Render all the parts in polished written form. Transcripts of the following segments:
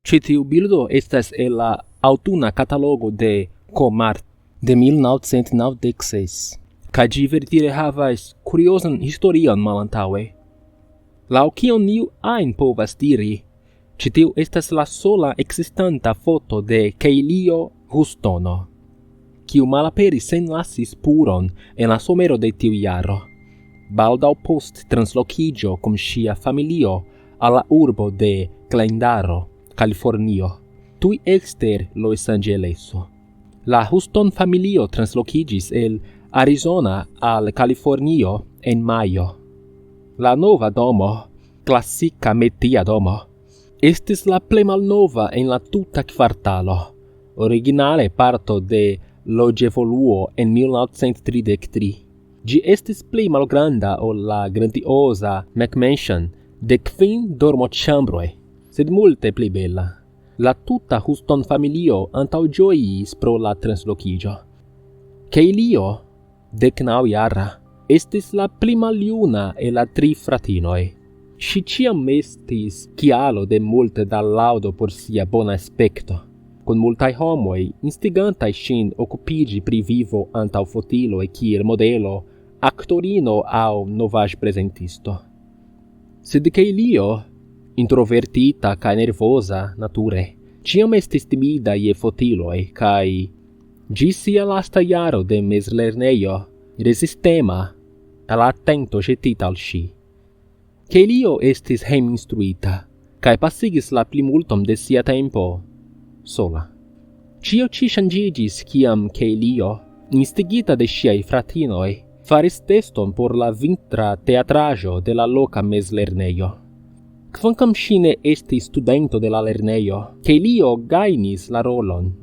Ĉi tiu bildo estas el la aŭtuna katalogo de Comart de 1996, kaj ĝi verdire havas kuriozan historion malantaŭe. Laŭ kion iu ajn povas diri, ĉi tiu estas la sola ekzistanta foto de Kejlio Houstono, kiu malaperis senlasi spuron en la somero de tiu jaro, baldaŭ post translokiĝo kun ŝia familio al la urbo de Glendaro, Kalifornio, tuj ekster Los Angeleso. La Houston familio translokiĝis el Arizona al Kalifornio en majo. La nova domo, klasika metia domo, estis la plej malnova en la tuta kvartalo, originale parto de loĝevoluo en 1933. Ĝi estis pli malgranda ol la grandioza McMansion de 5 dormoĉambroj, sed multe pli bella. La tuta Houston familio antaŭĝojis pro la translokiĝo. Kejlio, 19-jara, estis la pli maljuna el la 3 fratinoj. Ŝi ĉiam estis kialo de multe da laŭdo por sia bona aspekto, kun multaj homoj instigantaj ŝin okupiĝi pri vivo antaŭ fotiloj kiel modelo, aktorino aŭ novaĵprezentisto. Sed Kejlio, introvertita kaj nervoza nature, ĉiam estis timida je fotiloj kaj ĝis sia lasta jaro de mezlernejo rezistema al la atento ĵetita al ŝi. Kejlio estis hejminstruita kaj pasigis la plimulton de sia tempo sola. Ĉio ĉi ŝanĝiĝis kiam Kejlio, instigita de ŝiaj fratinoj, faris teston por la vintra teatraĵo de la loka mezlernejo. Kvankam ŝi ne estis studento de la lernejo, Kejlio gajnis la rolon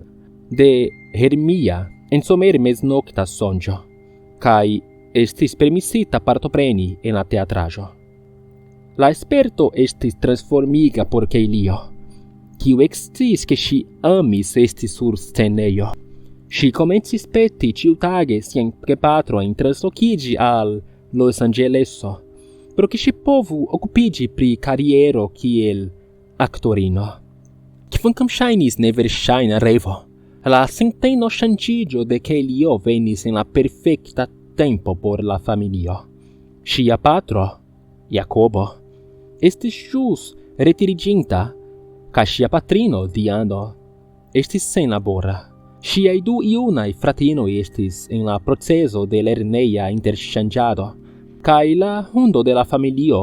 de Hermia en somermeznokta sonĝo, kaj estis permesita partopreni en la teatraĵo. La esperto estis transformiga por Kejlio, kiu eksciis ke ŝi amis esti sur scenejo. Ŝi komencis peti ĉiutage siajn gepatrojn translokiĝi al Los Angeleso, pro che si povu okupiĝi pri kariero kiel aktorino. Kvankam ŝajnis neverŝajna revo, la sinteno ŝanĝiĝo de Kejlio venis en la perfekta tempo por la familio. Ŝia patro, Jakobo, estis ĵus retiriĝinta, kaj ŝia patrino, Diano, estis senlabora. Ŝiaj 2 junaj fratinoj estis en la procezo de lerneja interŝanĝado, kaj la hundo de la familio,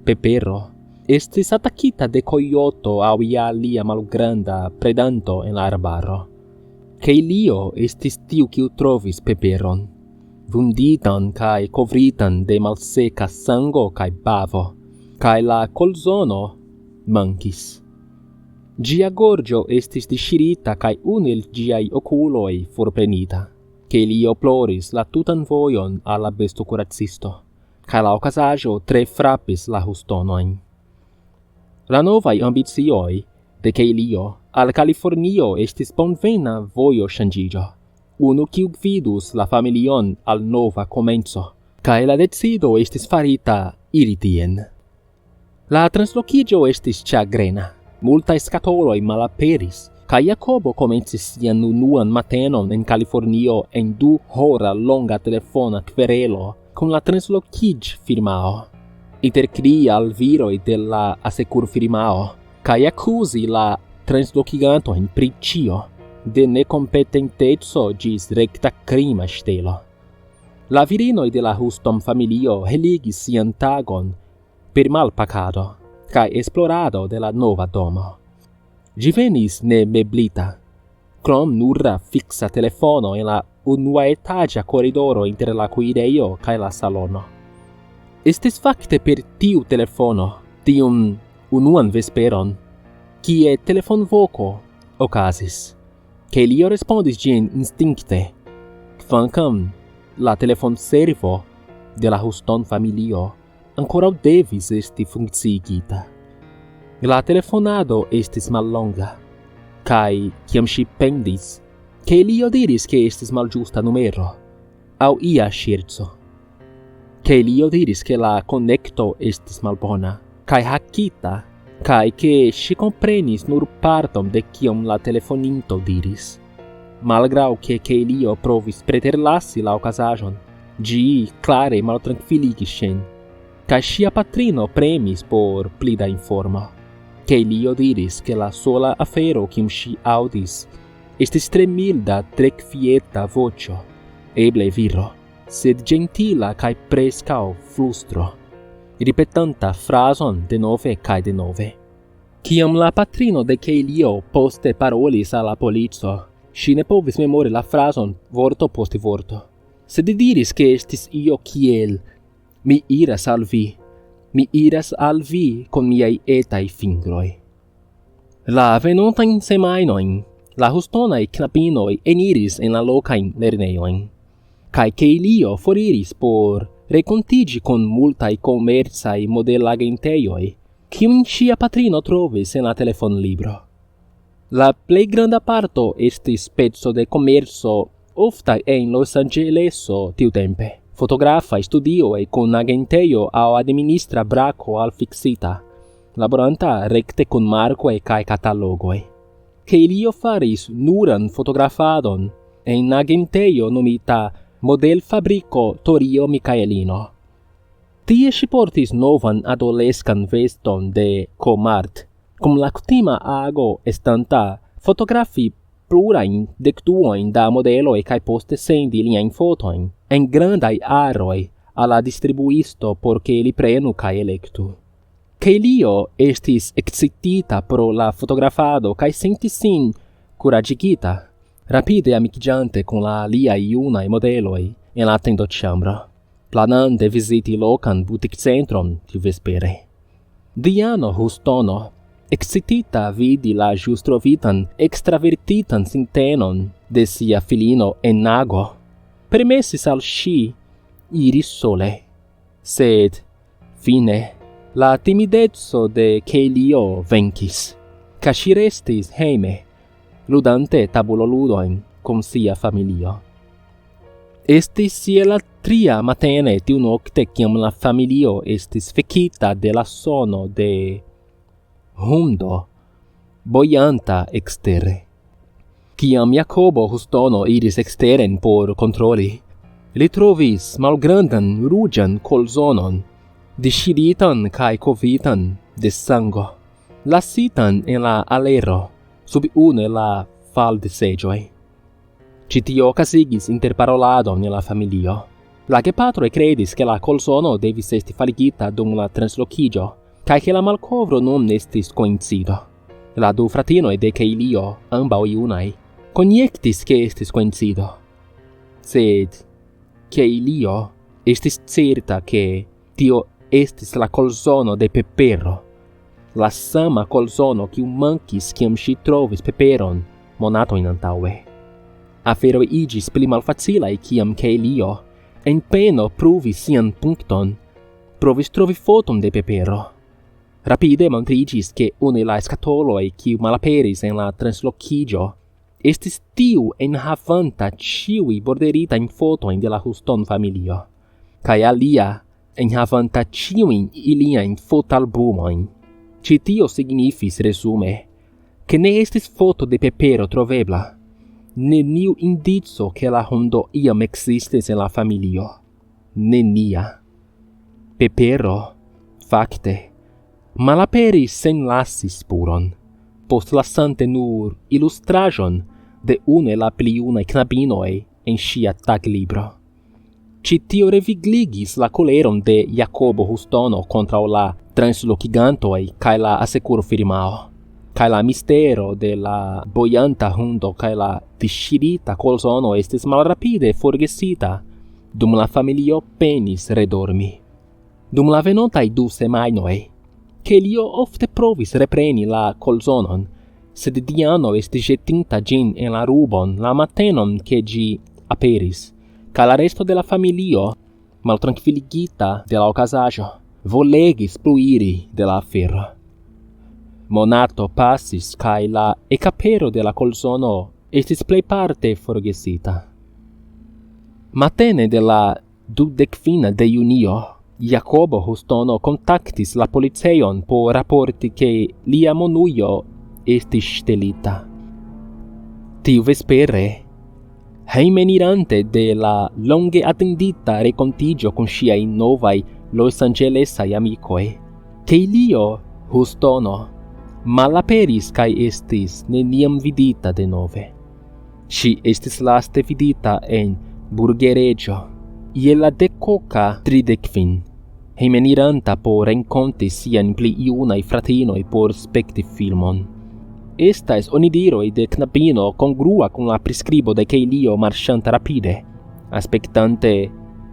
Pepero, estis atakita de kojoto aŭ ia alia malgranda predanto en la arbaro. Kejlio estis tiu kiu trovis Peperon, vunditan kaj kovritan de malseka sango kaj bavo, kaj la kolzono mankis. Ĝia gorĝo estis disŝirita kaj unu el ĝiaj okuloj forprenita. Kejlio ploris la tutan vojon al la bestokuracisto, kaj la okazaĵo tre frapis la Houstonojn. La novaj ambicioj de Kejlio al Kalifornio estis bonvena vojoŝanĝiĝo, unu kiu gvidus la familion al nova komenco, kaj la decido estis farita iri tien. La translokiĝo estis ĉagrena, multaj skatoloj malaperis, kaj Jakobo komencis sian unuan matenon en Kalifornio en 2-hora longa telefona kverelo kun la translokiĝ-firmao, interkrii al viroj de la asekurfirmao, kaj akuzi la translokigantojn pri ĉio, de nekompetenteco ĝis rekta krima ŝtelo. La virinoj de la Houston familio heligis sian tagon per malpakado kaj esplorado de la nova domo. Ĝi venis ne meblita, krom nura fiksa telefono en la unuaetaĝa koridoro inter la kuirejo kaj la salono. Estis fakte per tiu telefono, tiun unuan vesperon, kie telefonvoko okazis. Kejlio respondis ĝin instinkte, kvankam la telefonservo de la Houston familio ankoraŭ devis esti funkciigita. La telefonado estis mallonga, kaj kiam ŝi pendis, Kejlio diris ke estis malĝusta numero, aŭ ia ŝerco. Kejlio diris ke la konekto estis malbona, kaj hakita kai che si comprenis nur parton de kiom la telefoninto diris. Malgrau che Kelio provis preterlassi la okazaĵon, ĝi klare maltrankviligis ŝin, kaj ŝia patrino premis por pli da informo. Kelio diris che la sola afero kiun ŝi aŭdis estis tre milda, tre kvieta voĉo, eble viro, sed gentila kaj preskaŭ flustro, ripetanta frazon denove kaj denove. Kiam la patrino de Kelio poste parolis al la polico, ŝi ne povis memori la frazon vorto post vorto, sed diris che estis io kiel mi iras al vi con miaj etaj fingroj. La venontajn semajnojn la hustonaj knabinoj eniris en la lokajn lernejojn, kaj Kelio foriris por renkontiĝi kun multaj komercaj modelagentejoj, kiujn ŝia patrino trovis en la telefonlibro. La plej granda parto estis peco de komerco ofta en Los Angeleso tiutempe, fotografaj studioj kun agentejo aŭ administra brako alfiksita, laboranta rekte kun markoj kaj katalogoj. Kelio faris nuran fotografadon en agentejo nomita Modelfabriko Torio Michaelino. Tie ŝi portis novan adoleskan veston de Comart, cum la kutima ago estanta fotografi plurajn dekduojn da modeloj kaj poste sendi liajn fotojn en grandaj aroj al la distribuisto por ke li prenu kaj elektu. Kelio estis excitita pro la fotografado kaj sentis sin kuraĝigita, rapide amikiĝante kun la aliaj junaj modeloj en la tendoĉambro, planante viziti lokan butikcentron tiuvespere. Diano Hustono, excitita vidi la ĵus trovitan ekstravertitan sintenon de sia filino en ago, permesis al ŝi iri sole, sed fine la timideco de Kelio venkis, kaj ŝi restis hejme, ludante tabuloludojn kun sia familio. Estis je la 3 matene tiunokte kiam la familio estis vekita de la sono de hundo bojanta ekstere. Kiam Jakobo Hustono iris eksteren por kontroli, li trovis malgrandan ruĝan kolzonon, disŝiritan kaj kovitan de sango, lasitan en la alero sub unu el la faldeseĝoj. Ĉi tio okazigis interparoladon en la familio. La gepatroj kredis ke la kolzono devis esti faligita dum la translokiĝo, kaj ke la malkovro nun estis koincido. La 2 fratinoj de Kelio, ambaŭ junaj, konjektis ke estis koincido. Sed Kelio estis certa ke tio estis la kolzono de Pepero, la sama kolzono kiu mankis kiam ŝi trovis Peperon monatojn antaŭe. Aferoj iĝis pli malfacilaj kiam Kelio, en peno pruvi sian punkton, provis trovi foton de Pepero. Rapide montriĝis ke unu el la skatoloj kiu malaperis en la translokiĝo estis tiu enhavanta ĉiuj borderitajn fotojn de la Huston-familio, kaj alia enhavanta ĉiujn iliajn fotalbumojn. Ĉi tio signifis resume, ke ne estis foto de Pepero trovebla, neniu indico ke la hundo iam ekzistis en la familio. Nenia. Pepero, fakte, malaperis sen lasi spuron, postlasante nur ilustraĵon de unu el la pli junaj knabinoj en ŝia taglibro. Ĉi tio revigligis la koleron de Jakobo Hustono kontraŭ la translokigantoj kaj la asekurfirmao, kaj la mistero de la bojanta hundo kaj la disŝirita kolzono estis malrapide forgesita, dum la familio penis redormi. Dum la venontaj 2 semajnoj, Kelio ofte provis repreni la kolzonon, sed Diano estis ĵetinta ĝin en la rubon la matenon ke ĝi aperis, kaj la resto de la familio, maltrankviligita de la okazaĵo, volegis pluiri de la afero. Monato pasis kaj la ekapero de la kolzono estis plejparte forgesita. Matene de la 20 de junio, Jacobo Hustono contactis la polizeion por rapporti che lia monujo estis stelita. Tiu vespere, hejmenirante de la longe attendita renkontigio kun ŝiaj novaj Los Angelesaj amikoj, Keilio Hustono malaperis kaj estis neniam vidita denove. Ŝi estis laste vidita en burgereĝo je la dekoka tridekvin, hejmeniranta por renkonti sian pli junaj fratinoj por spekti filmon. Estas onidiroj de knabino kongrua kun la priskribo de Keilio marŝanta rapide, aspektante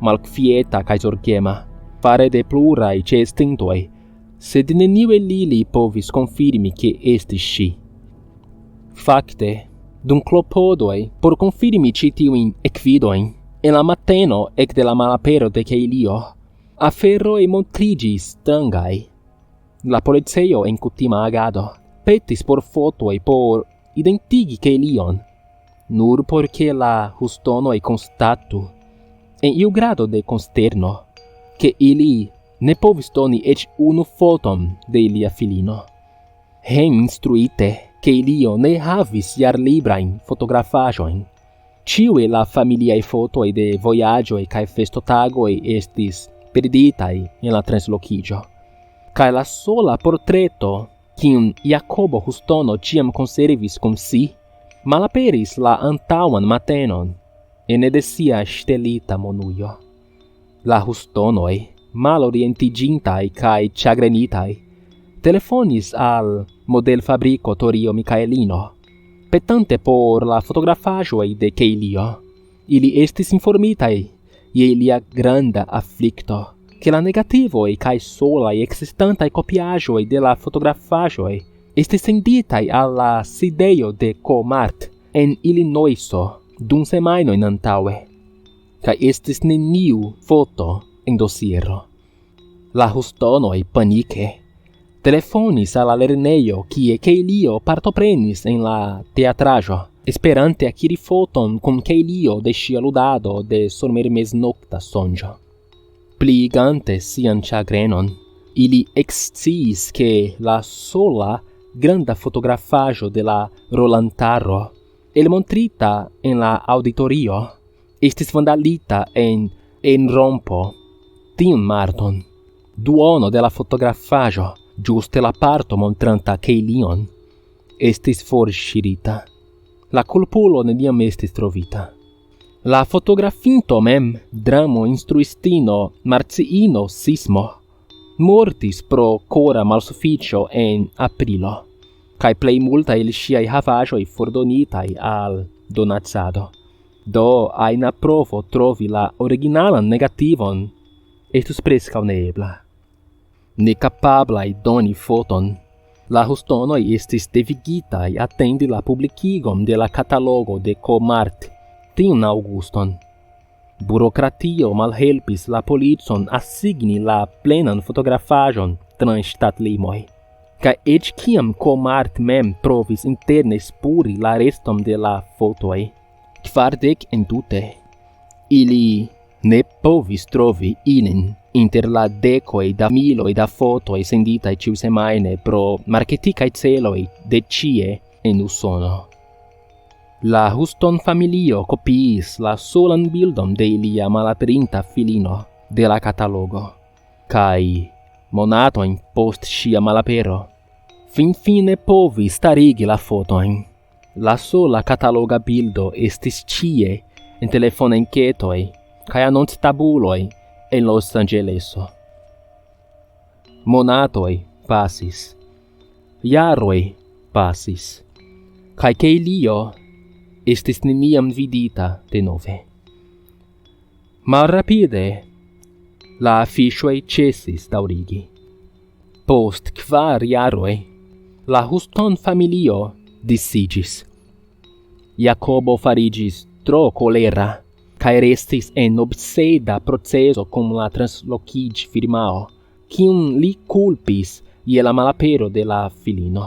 malkvieta kaj zorgema, fare de pluraj ĉeestintoj, sed neniu el ili povis konfirmi ke estis ŝi. Fakte, dum klopodoj por konfirmi ĉi tiujn ekvidojn, en la mateno ekde la malapero de Keilio, aferoj montriĝis strangaj. La policejo en kutima agado petis por fotoj por identigi Keilion, nur por ke la Hustonoj konstatu, en iu grado de konsterno, ke ili ne povis doni eĉ unu foton de lia filino. Hejminstruite, Keilio ne havis jarlibrajn fotografaĵojn. Ĉiuj la familiaj fotoj de vojaĝoj kaj festotagoj estis perditaj en la translokiĝo, kaj la sola portreto kiun Jacobo Hustono ĉiam konservis kun si, malaperis la antaŭan matenon ene de sia ŝtelita monujo. La Hustonoj, malorientiĝintaj kaj ĉagrenitaj, telefonis al modelfabriko Torio Michaelino, petante por la fotografaĵoj de Keilio. Ili estis informitaj je lia granda aflikto, che la negativoi cae solai existantai copiagioi de la fotografagioi estis senditai alla sideio de Comart en Illinoiso dum semainoin antaue, cae estis neniu foto en dosiero. La Hustonoi panike telefonis alla lerneio kie Keilio partoprenis en la teatraĵo, esperante akiri foton kun Keilio de ŝia ludado de somermesnokta sonĝo. Pliigante sian ĉagrenon, ili eksciis ke la sola granda fotografaĵo de la rolantaro, elmontrita en la auditorio, estis vandalita en rompo. Tiun marton, duono de la fotografaĵo, ĝuste la parto montranta Keilion, estis forŝirita. La kulpulo neniam estis trovita. La fotografinto mem, dramo instruistino Marciino Sismo, mortis pro kora malsufiĉo en aprilo, kaj plej multaj el ŝiaj havaĵoj fordonitaj al donacado. Do ajna provo trovi la originalan negativon estus preskaŭ neebla. Nekapablaj doni foton, la Hustonoj estis devigitaj atendi la publikigon de la katalogo de Comart tiun aŭguston. Burokratio malhelpis la policon assigni la plenan fotografaĵon trans ŝtatlimoj, kaj eĉ kiam Comart mem provis interne spuri la reston de la fotoj, 40 entute, ili ne povis trovi ilin inter la dekoj da miloj da fotoj senditaj ĉiusemajne pro marketikaj celoj de ĉie en Usono. La Huston familio copiis la solan bildon de ilia malaperinta filino de la catalogo, kai monatojn post ŝia malapero, finfine povis starigi la fotojn. La sola cataloga bildo estis ĉie en telefonenketoj kaj anonctabuloj en Los Angeleso. Monatoj pasis, jaroj pasis, kaj Keilio estis neniam vidita denove. Malrapide la afiŝoj ĉesis daŭrigi. Post 4 jaroj la Huston familio disiĝis. Jacobo fariĝis tro kolera kaj restis en obseda proceso kun la translokiĝfirmao, kiun li kulpis je la malapero de la filino.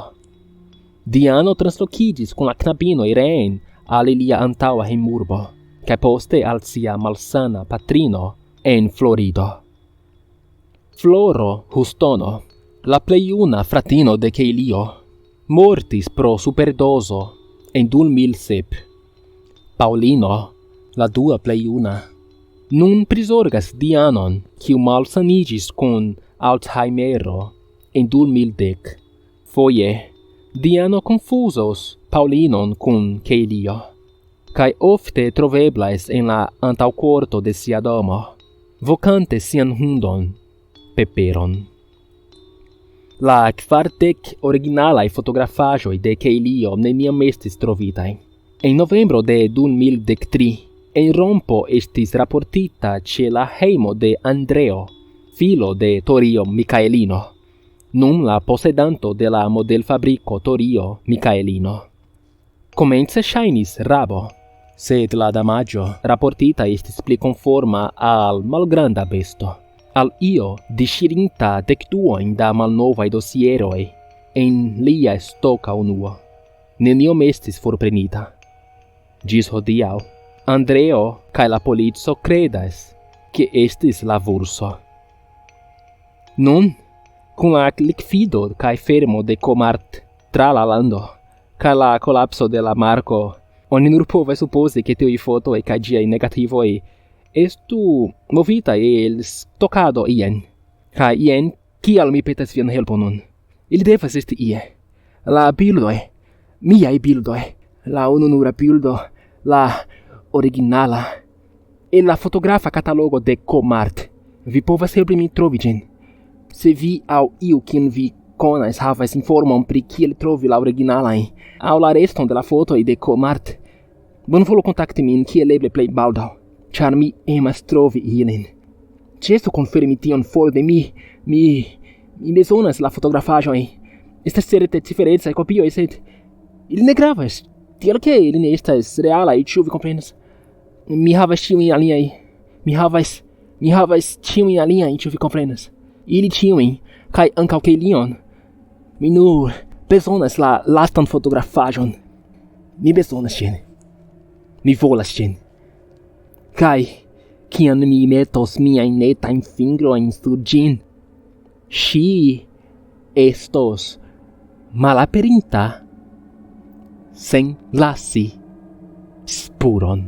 Diano translokiĝis kun la knabinoj reen al ilia antaŭa hejmurbo, kaj poste al sia malsana patrino en Florido. Floro Hustono, la plej juna fratino de Kelio, mortis pro superdozo en 2007. Paulino, la dua plej juna, nun prizorgas Dianon, kiu malsanigis kun Alzheimero en 2010. Foje, Diano confuzos Paulinon kun Kelio, kaj ofte troveblais en la antaŭkorto de sia domo, vokante sian hundon, Peperon. La 40 originalaj fotografaĵoj de Kelio neniam estis trovitaj. En novembro de 2013, en rompo estis raportita ĉe la hejmo de Andreo, filo de Torio Micaelino, nun la posedanto de la modelfabriko Torio Micaelino. Komence ŝajnis rabo, sed la damaĝo raportita estis pli konforma al malgranda besto, al io disŝirinta dekduojn da malnovaj dosieroj en lia stoka unuo. Neniom estis forprenita. Ĝis hodiaŭ, Andreo kaj la polico kredas, ke estis la vurso. Nun, kun la likvido kaj fermo de Comart tra la lando, kaj la kolapso de la marko, oni nur povas supozi ke tiuj fotoj kaj ĝiaj negativoj estu movitaj el stokado ien. Kaj jen, kial mi petas vian helpon nun. Ili devas esti ie. La bildoj, miaj bildoj, la ununura bildo, la originala, en la fotografa katalogo de Comart. Vi povas helpi min trovi ĝin. Se vi aŭ iu kiun vi konas havas informon pri kiel trovi la originalajn aŭ la reston de la fotoj de Comart, bonvolu kontakti min kiel eble plej baldaŭ, ĉar mi emas trovi ilin. Ĉesu konfirmi tion for de mi. Mi bezonas la fotografaĵojn. Estas certe ciferecaj kopioj, sed ili ne gravas, tiel ke ili ne estas realaj, ĉu vi komprenas? Mi havas ĉiujn aliajn. Mi havas ĉiujn aliajn, ĉu vi komprenas? Ili ĉiujn, kaj ankaŭ Kelion. Mi nur bezonas la lastan fotografaĵon. Mi bezonas ĝin. Mi volas ĝin. Kaj kiam mi metos miajn netajn fingrojn sur ĝin, ŝi estos malaperinta sen lasi spuron.